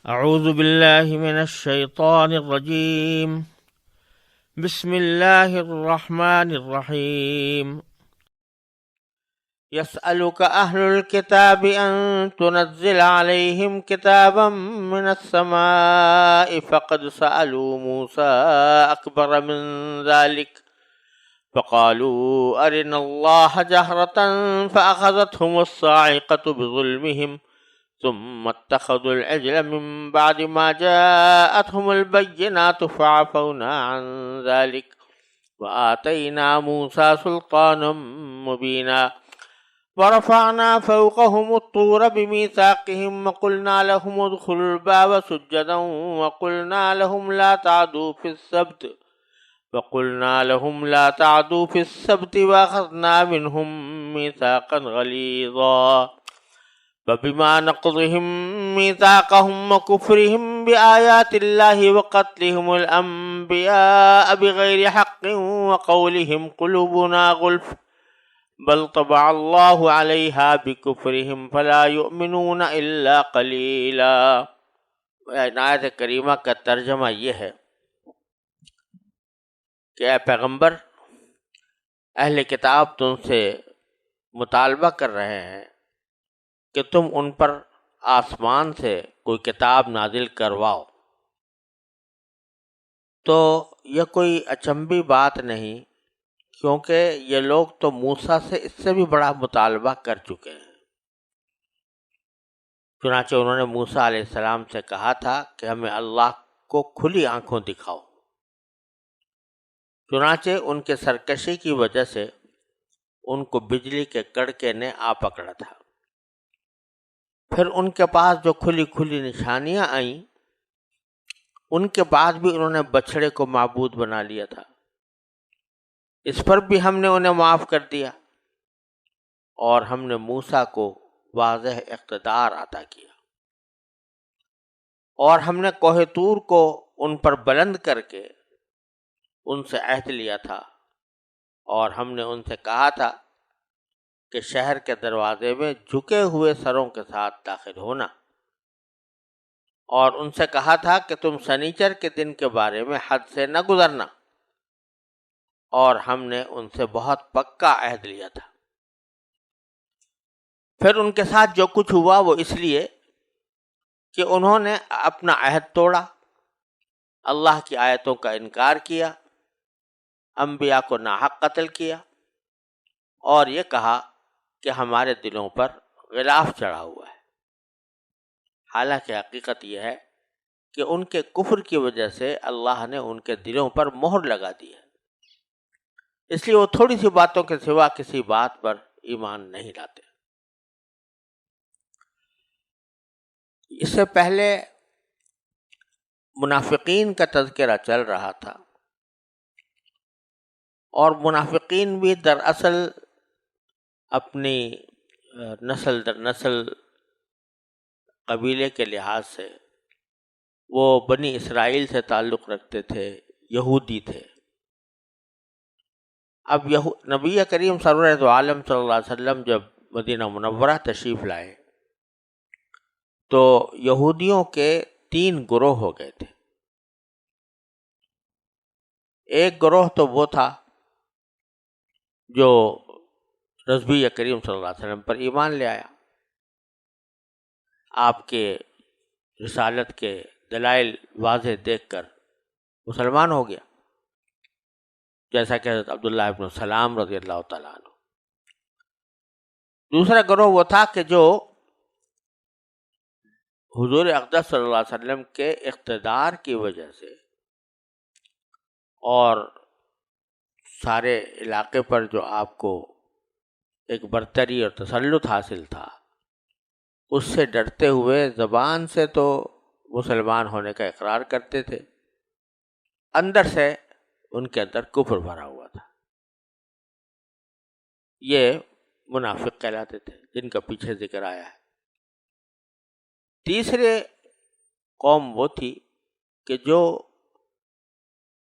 أعوذ بالله من الشيطان الرجيم. بسم الله الرحمن الرحيم. يسألك أهل الكتاب أن تنزل عليهم كتابا من السماء فقد سألوا موسى أكبر من ذلك فقالوا أرنا الله جهرة فأخذتهم الصاعقة بظلمهم ثم اتخذوا العجل من بعد ما جاءتهم البينات فعفونا عن ذلك وآتينا موسى سلطانا مبينا ورفعنا فوقهم الطور بميثاقهم وقلنا لهم ادخلوا الباب سجدا وقلنا لهم لا تعدوا في السبت وأخذنا منهم ميثاقا غليظا فبما نقضهم ميثاقهم وكفرهم بآيات الله وقتلهم الأنبياء بغير حق وقولهم قلوبنا غلف بل طبع الله عليها بكفرهم فلا يؤمنون إلا قليلا۔ آیت کریمہ کا ترجمہ یہ ہے کہ اے پیغمبر، اہل کتاب تم سے مطالبہ کر رہے ہیں کہ تم ان پر آسمان سے کوئی کتاب نازل کرواؤ، تو یہ کوئی اچنبھی بات نہیں، کیونکہ یہ لوگ تو موسیٰ سے اس سے بھی بڑا مطالبہ کر چکے ہیں۔ چنانچہ انہوں نے موسیٰ علیہ السلام سے کہا تھا کہ ہمیں اللہ کو کھلی آنکھوں دکھاؤ۔ چنانچہ ان کے سرکشی کی وجہ سے ان کو بجلی کے کڑکے نے آ پکڑا تھا۔ پھر ان کے پاس جو کھلی کھلی نشانیاں آئیں، ان کے بعد بھی انہوں نے بچھڑے کو معبود بنا لیا تھا۔ اس پر بھی ہم نے انہیں معاف کر دیا اور ہم نے موسیٰ کو واضح اقتدار عطا کیا، اور ہم نے کوہ طور کو ان پر بلند کر کے ان سے عہد لیا تھا، اور ہم نے ان سے کہا تھا کہ شہر کے دروازے میں جھکے ہوئے سروں کے ساتھ داخل ہونا، اور ان سے کہا تھا کہ تم سنیچر کے دن کے بارے میں حد سے نہ گزرنا، اور ہم نے ان سے بہت پکا عہد لیا تھا۔ پھر ان کے ساتھ جو کچھ ہوا وہ اس لیے کہ انہوں نے اپنا عہد توڑا، اللہ کی آیتوں کا انکار کیا، انبیاء کو ناحق قتل کیا، اور یہ کہا کہ ہمارے دلوں پر غلاف چڑھا ہوا ہے۔ حالانکہ حقیقت یہ ہے کہ ان کے کفر کی وجہ سے اللہ نے ان کے دلوں پر مہر لگا دی ہے، اس لیے وہ تھوڑی سی باتوں کے سوا کسی بات پر ایمان نہیں لاتے۔ اس سے پہلے منافقین کا تذکرہ چل رہا تھا، اور منافقین بھی دراصل اپنی نسل در نسل قبیلے کے لحاظ سے وہ بنی اسرائیل سے تعلق رکھتے تھے، یہودی تھے۔ اب نبی کریم سرورت عالم صلی اللہ علیہ وسلم جب مدینہ منورہ تشریف لائے تو یہودیوں کے 3 گروہ ہو گئے تھے۔ ایک گروہ تو وہ تھا جو رسول کریم صلی اللہ علیہ وسلم پر ایمان لے آیا، آپ کے رسالت کے دلائل واضح دیکھ کر مسلمان ہو گیا، جیسا کہ حضرت عبداللہ ابن سلام رضی اللہ تعالیٰ عنہ۔ دوسرا گروہ وہ تھا کہ جو حضور اقدس صلی اللہ علیہ وسلم کے اقتدار کی وجہ سے اور سارے علاقے پر جو آپ کو ایک برتری اور تسلط حاصل تھا، اس سے ڈرتے ہوئے زبان سے تو مسلمان ہونے کا اقرار کرتے تھے، اندر سے ان کے اندر کفر بھرا ہوا تھا۔ یہ منافق کہلاتے تھے، جن کا پیچھے ذکر آیا ہے۔ تیسرے قوم وہ تھی کہ جو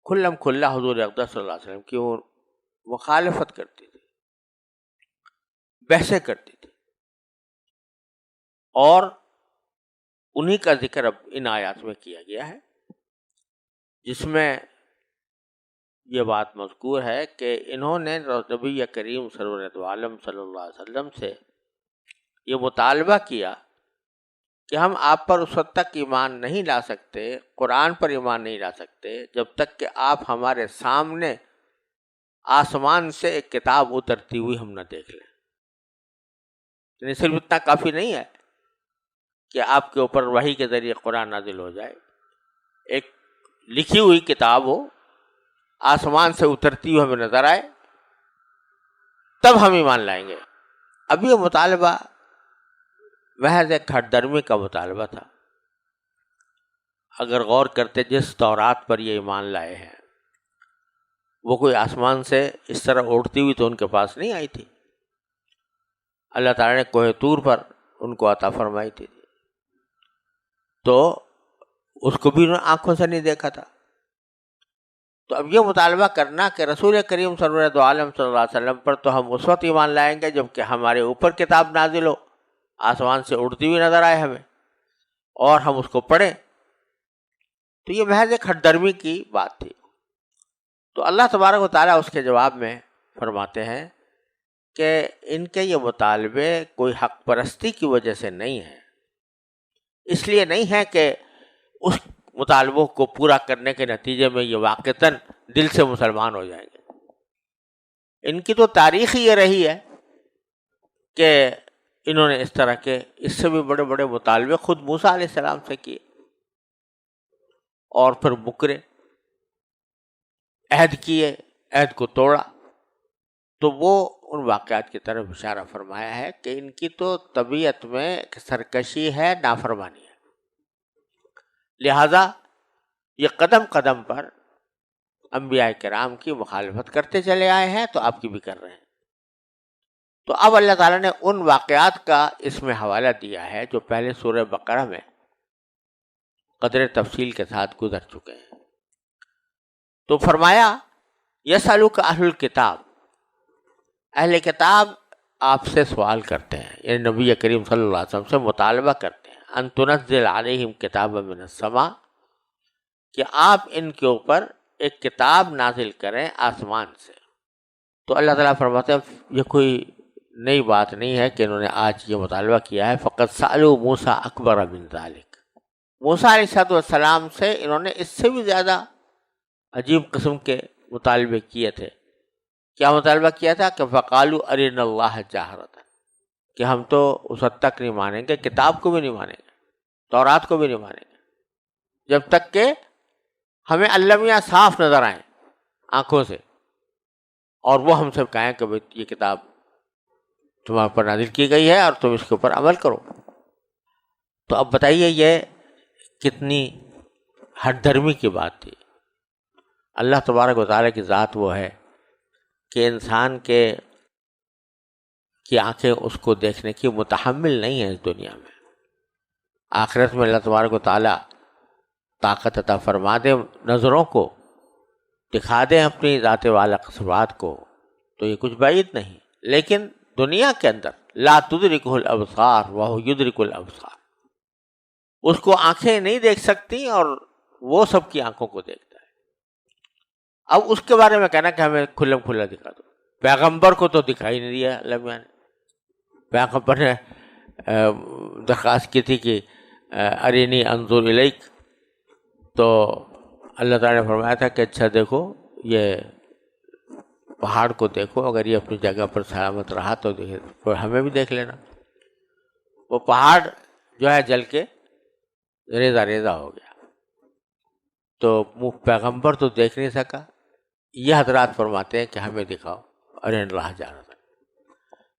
کھلم کھلا حضور اقدس صلی اللہ علیہ وسلم کی وہ مخالفت کرتی تھی، بحثیں کرتی تھی، اور انہی کا ذکر اب ان آیات میں کیا گیا ہے، جس میں یہ بات مذکور ہے کہ انہوں نے نبی کریم سرورت عالم صلی اللہ علیہ وسلم سے یہ مطالبہ کیا کہ ہم آپ پر اس وقت تک ایمان نہیں لا سکتے، قرآن پر ایمان نہیں لا سکتے، جب تک کہ آپ ہمارے سامنے آسمان سے ایک کتاب اترتی ہوئی ہم نہ دیکھ لیں۔ یعنی صرف اتنا کافی نہیں ہے کہ آپ کے اوپر وحی کے ذریعے قرآن نازل ہو جائے، ایک لکھی ہوئی کتاب ہو، آسمان سے اترتی ہوئی ہمیں نظر آئے، تب ہم ایمان لائیں گے۔ اب یہ مطالبہ محض ایک ہٹ درمی کا مطالبہ تھا۔ اگر غور کرتے جس تورات پر یہ ایمان لائے ہیں، وہ کوئی آسمان سے اس طرح اڑتی ہوئی تو ان کے پاس نہیں آئی تھی، اللہ تعالیٰ نے کوہ طور پر ان کو عطا فرمائی تھی، تو اس کو بھی انہوں نے آنکھوں سے نہیں دیکھا تھا۔ تو اب یہ مطالبہ کرنا کہ رسول کریم صلی اللہ علیہ وسلم پر تو ہم اس وقت ایمان لائیں گے جب کہ ہمارے اوپر کتاب نازل ہو، آسمان سے اڑتی ہوئی نظر آئے ہمیں اور ہم اس کو پڑھیں، تو یہ محض ایک ہٹ درمی کی بات تھی۔ تو اللہ تبارک و تعالیٰ اس کے جواب میں فرماتے ہیں کہ ان کے یہ مطالبے کوئی حق پرستی کی وجہ سے نہیں ہے، اس لیے نہیں ہے کہ اس مطالبوں کو پورا کرنے کے نتیجے میں یہ واقعتاً دل سے مسلمان ہو جائیں گے۔ ان کی تو تاریخ ہی یہ رہی ہے کہ انہوں نے اس طرح کے اس سے بھی بڑے بڑے مطالبے خود موسیٰ علیہ السلام سے کیے اور پھر مکرے، عہد کیے، عہد کو توڑا۔ تو وہ ان واقعات کی طرف اشارہ فرمایا ہے کہ ان کی تو طبیعت میں سرکشی ہے، نافرمانی ہے، لہذا یہ قدم قدم پر انبیاء کرام کی مخالفت کرتے چلے آئے ہیں، تو آپ کی بھی کر رہے ہیں۔ تو اب اللہ تعالیٰ نے ان واقعات کا اس میں حوالہ دیا ہے جو پہلے سورہ بقرہ میں قدر تفصیل کے ساتھ گزر چکے ہیں۔ تو فرمایا یسألک اہل الکتاب، اہل کتاب آپ سے سوال کرتے ہیں، یعنی نبی کریم صلی اللہ علیہ وسلم سے مطالبہ کرتے ہیں ان تنزل علیہم کتابا من السماء، کہ آپ ان کے اوپر ایک کتاب نازل کریں آسمان سے۔ تو اللہ تعالیٰ فرماتے ہیں یہ کوئی نئی بات نہیں ہے کہ انہوں نے آج یہ مطالبہ کیا ہے، فقط سألوا موسیٰ اکبر من ذلک، موسیٰ علیہ السلام سے انہوں نے اس سے بھی زیادہ عجیب قسم کے مطالبے کیے تھے۔ کیا مطالبہ کیا تھا کہ فقالوا ارنا اللہ جاہرۃ، کہ ہم تو اس حد تک نہیں مانیں گے، کتاب کو بھی نہیں مانیں گے، تورات کو بھی نہیں مانیں گے، جب تک کہ ہمیں علمیہ صاف نظر آئیں آنکھوں سے، اور وہ ہم سے کہیں کہ یہ کتاب تمہارے پر نازل کی گئی ہے اور تم اس کے اوپر عمل کرو۔ تو اب بتائیے یہ کتنی ہٹ دھرمی کی بات تھی۔ اللہ تبارک و تعالیٰ کی ذات وہ ہے کہ انسان کی آنکھیں اس کو دیکھنے کی متحمل نہیں ہیں اس دنیا میں۔ آخرت میں اللہ تبارک و تعالیٰ طاقت عطا فرما دے، نظروں کو دکھا دیں اپنی ذات والا صفات کو، تو یہ کچھ بعید نہیں، لیکن دنیا کے اندر لا تدرکہ الابصار وہو یدرک الابصار، اس کو آنکھیں نہیں دیکھ سکتی اور وہ سب کی آنکھوں کو دیکھتا ہے۔ اب اس کے بارے میں کہنا کہ ہمیں کھلم کھلا دکھا دو، پیغمبر کو تو دکھائی نہیں دیا اللہ میاں نے۔ پیغمبر نے درخواست کی تھی کہ ارینی انظر الیک، تو اللہ تعالیٰ نے فرمایا تھا کہ اچھا دیکھو، یہ پہاڑ کو دیکھو، اگر یہ اپنی جگہ پر سلامت رہا تو ہمیں بھی دیکھ لینا۔ وہ پہاڑ جو ہے جل کے ریزہ ریزہ ہو گیا، تو پیغمبر تو دیکھ نہیں سکا۔ یہ حضرات فرماتے ہیں کہ ہمیں دکھاؤ، ارے اللہ جا رہا تھا۔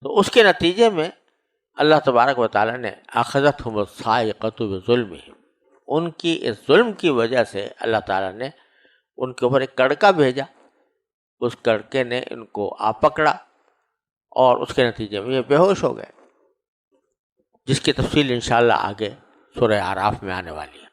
تو اس کے نتیجے میں اللہ تبارک و تعالیٰ نے اخذتہم الصاعقۃ بظلمہم، ان کی اس ظلم کی وجہ سے اللہ تعالیٰ نے ان کے اوپر ایک کڑکا بھیجا، اس کڑکے نے ان کو آ پکڑا اور اس کے نتیجے میں یہ بے ہوش ہو گئے، جس کی تفصیل انشاءاللہ آگے سورہ اعراف میں آنے والی ہے۔